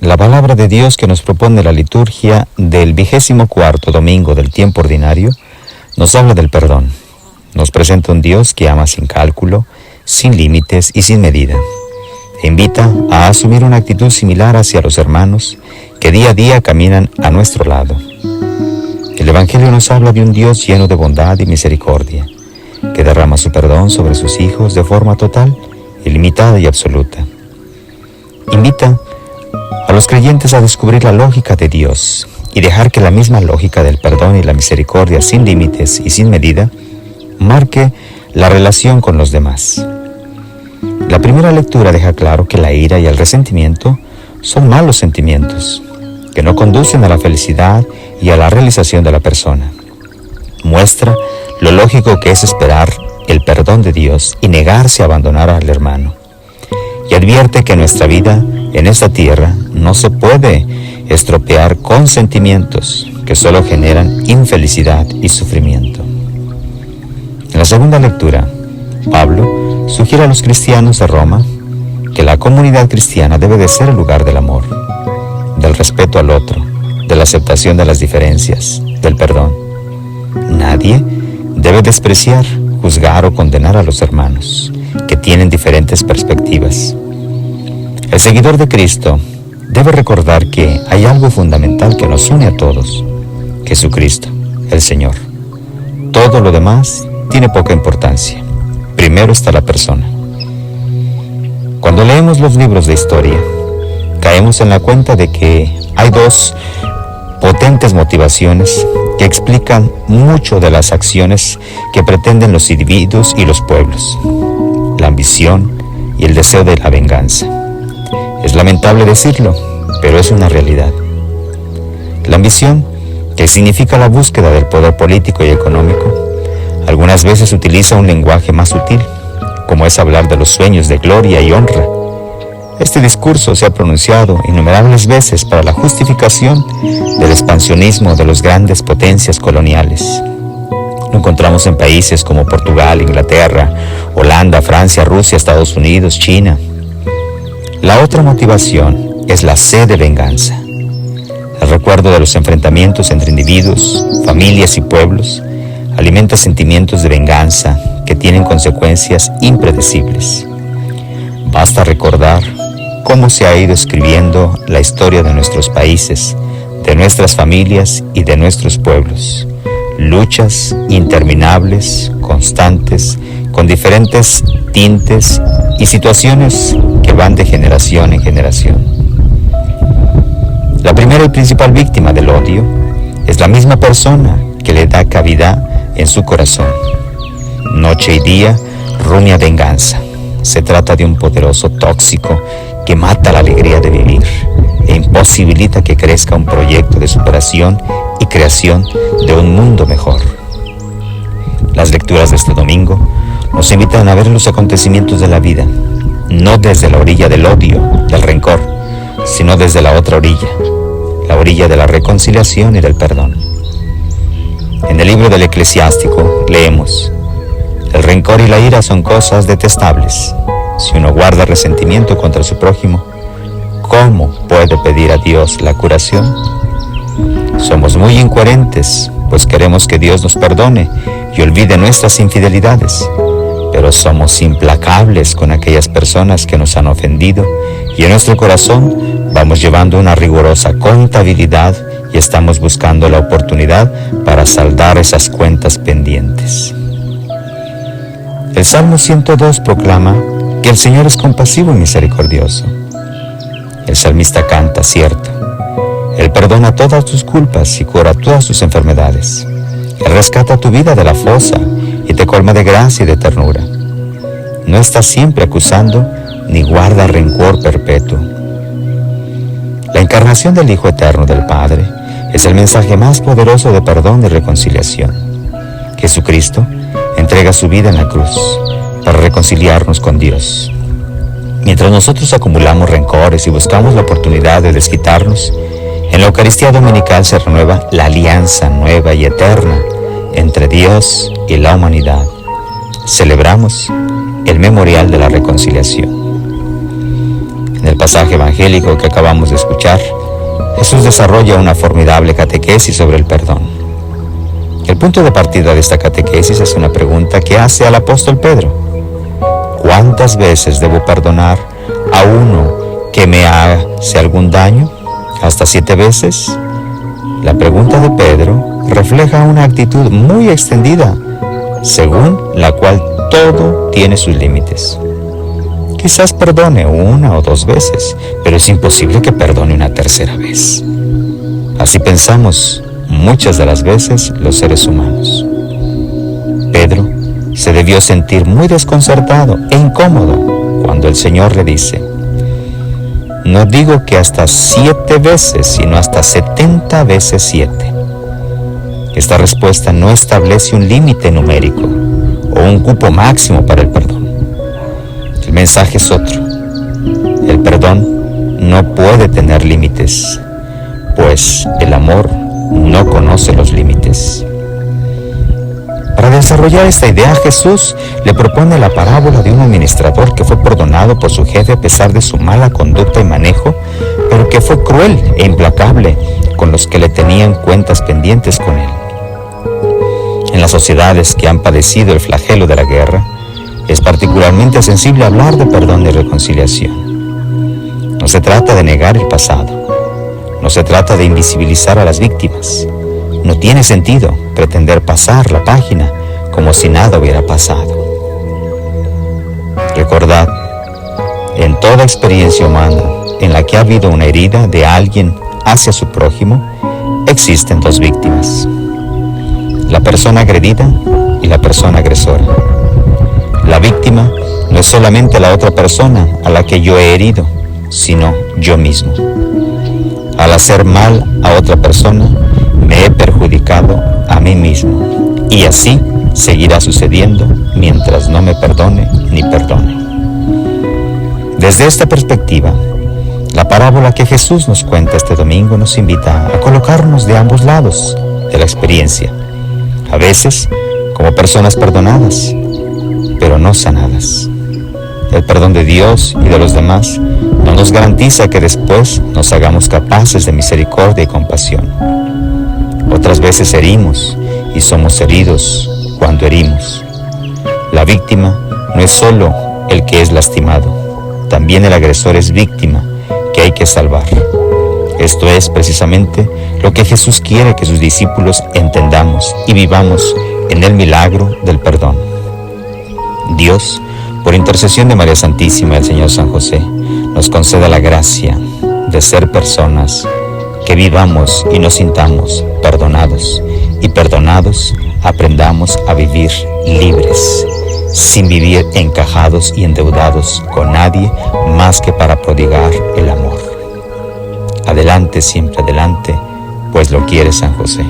La palabra de Dios que nos propone la liturgia del 24º domingo del tiempo ordinario nos habla del perdón. Nos presenta un Dios que ama sin cálculo, sin límites y sin medida. E invita a asumir una actitud similar hacia los hermanos que día a día caminan a nuestro lado. El Evangelio nos habla de un Dios lleno de bondad y misericordia, que derrama su perdón sobre sus hijos de forma total, ilimitada y absoluta. Invita a los creyentes a descubrir la lógica de Dios y dejar que la misma lógica del perdón y la misericordia sin límites y sin medida marque la relación con los demás. La primera lectura deja claro que la ira y el resentimiento son malos sentimientos, que no conducen a la felicidad y a la realización de la persona. Muestra lo lógico que es esperar el perdón de Dios y negarse a abandonar al hermano. Y advierte que nuestra vida en esta tierra no se puede estropear con sentimientos que solo generan infelicidad y sufrimiento. En la segunda lectura, Pablo sugiere a los cristianos de Roma que la comunidad cristiana debe de ser el lugar del amor, del respeto al otro, de la aceptación de las diferencias, del perdón. Nadie debe despreciar, juzgar o condenar a los hermanos que tienen diferentes perspectivas. El seguidor de Cristo debe recordar que hay algo fundamental que nos une a todos: Jesucristo, el Señor. Todo lo demás tiene poca importancia. Primero está la persona. Cuando leemos los libros de historia, caemos en la cuenta de que hay dos potentes motivaciones que explican mucho de las acciones que pretenden los individuos y los pueblos: la ambición y el deseo de la venganza. Es lamentable decirlo, pero es una realidad. La ambición, que significa la búsqueda del poder político y económico, algunas veces utiliza un lenguaje más sutil, como es hablar de los sueños de gloria y honra. Este discurso se ha pronunciado innumerables veces para la justificación del expansionismo de las grandes potencias coloniales. Lo encontramos en países como Portugal, Inglaterra, Holanda, Francia, Rusia, Estados Unidos, China. La otra motivación es la sed de venganza. El recuerdo de los enfrentamientos entre individuos, familias y pueblos alimenta sentimientos de venganza que tienen consecuencias impredecibles. Basta recordar cómo se ha ido escribiendo la historia de nuestros países, de nuestras familias y de nuestros pueblos. Luchas interminables, constantes, con diferentes tintes y situaciones que van de generación en generación. La primera y principal víctima del odio es la misma persona que le da cavidad en su corazón. Noche y día rumia venganza. Se trata de un poderoso tóxico que mata la alegría de vivir e imposibilita que crezca un proyecto de superación y creación de un mundo mejor. Las lecturas de este domingo nos invitan a ver los acontecimientos de la vida, no desde la orilla del odio, del rencor, sino desde la otra orilla, la orilla de la reconciliación y del perdón. En el libro del Eclesiástico leemos: el rencor y la ira son cosas detestables. Si uno guarda resentimiento contra su prójimo, ¿cómo puede pedir a Dios la curación? Somos muy incoherentes, pues queremos que Dios nos perdone y olvide nuestras infidelidades, pero somos implacables con aquellas personas que nos han ofendido y en nuestro corazón vamos llevando una rigurosa contabilidad y estamos buscando la oportunidad para saldar esas cuentas pendientes. El Salmo 102 proclama que el Señor es compasivo y misericordioso. El salmista canta, cierto: Él perdona todas tus culpas y cura todas tus enfermedades. Él rescata tu vida de la fosa y te colma de gracia y de ternura. No está siempre acusando ni guarda rencor perpetuo. La encarnación del Hijo Eterno del Padre es el mensaje más poderoso de perdón y reconciliación. Jesucristo entrega su vida en la cruz para reconciliarnos con Dios. Mientras nosotros acumulamos rencores y buscamos la oportunidad de desquitarnos, en la Eucaristía Dominical se renueva la alianza nueva y eterna entre Dios y la humanidad. Celebramos el memorial de la reconciliación. En el pasaje evangélico que acabamos de escuchar, Jesús desarrolla una formidable catequesis sobre el perdón. El punto de partida de esta catequesis es una pregunta que hace al apóstol Pedro: ¿cuántas veces debo perdonar a uno que me hace algún daño? ¿Hasta 7 veces? La pregunta de Pedro refleja una actitud muy extendida, según la cual todo tiene sus límites. Quizás perdone 1 o 2 veces, pero es imposible que perdone una 3ª vez. Así pensamos muchas de las veces los seres humanos. Pedro se debió sentir muy desconcertado e incómodo cuando el Señor le dice: no digo que hasta 7 veces, sino hasta 70 veces 7. Esta respuesta no establece un límite numérico o un cupo máximo para el perdón. El mensaje es otro. El perdón no puede tener límites, pues el amor no conoce los límites. Para desarrollar esta idea, Jesús le propone la parábola de un administrador que fue perdonado por su jefe a pesar de su mala conducta y manejo, pero que fue cruel e implacable con los que le tenían cuentas pendientes con él. En las sociedades que han padecido el flagelo de la guerra, es particularmente sensible hablar de perdón y reconciliación. No se trata de negar el pasado, no se trata de invisibilizar a las víctimas. No tiene sentido pretender pasar la página como si nada hubiera pasado. Recordad, en toda experiencia humana en la que ha habido una herida de alguien hacia su prójimo, existen 2 víctimas: la persona agredida y la persona agresora. La víctima no es solamente la otra persona a la que yo he herido, sino yo mismo. Al hacer mal a otra persona, me he perjudicado a mí mismo, y así seguirá sucediendo mientras no me perdone ni perdone. Desde esta perspectiva, la parábola que Jesús nos cuenta este domingo nos invita a colocarnos de ambos lados de la experiencia, a veces como personas perdonadas, pero no sanadas. El perdón de Dios y de los demás no nos garantiza que después nos hagamos capaces de misericordia y compasión. Otras veces herimos y somos heridos cuando herimos. La víctima no es solo el que es lastimado, también el agresor es víctima que hay que salvar. Esto es precisamente lo que Jesús quiere que sus discípulos entendamos y vivamos en el milagro del perdón. Dios, por intercesión de María Santísima y el Señor San José, nos conceda la gracia de ser personas que vivamos y nos sintamos perdonados, y perdonados aprendamos a vivir libres, sin vivir encajados y endeudados con nadie más que para prodigar el amor. Adelante, siempre adelante, pues lo quiere San José.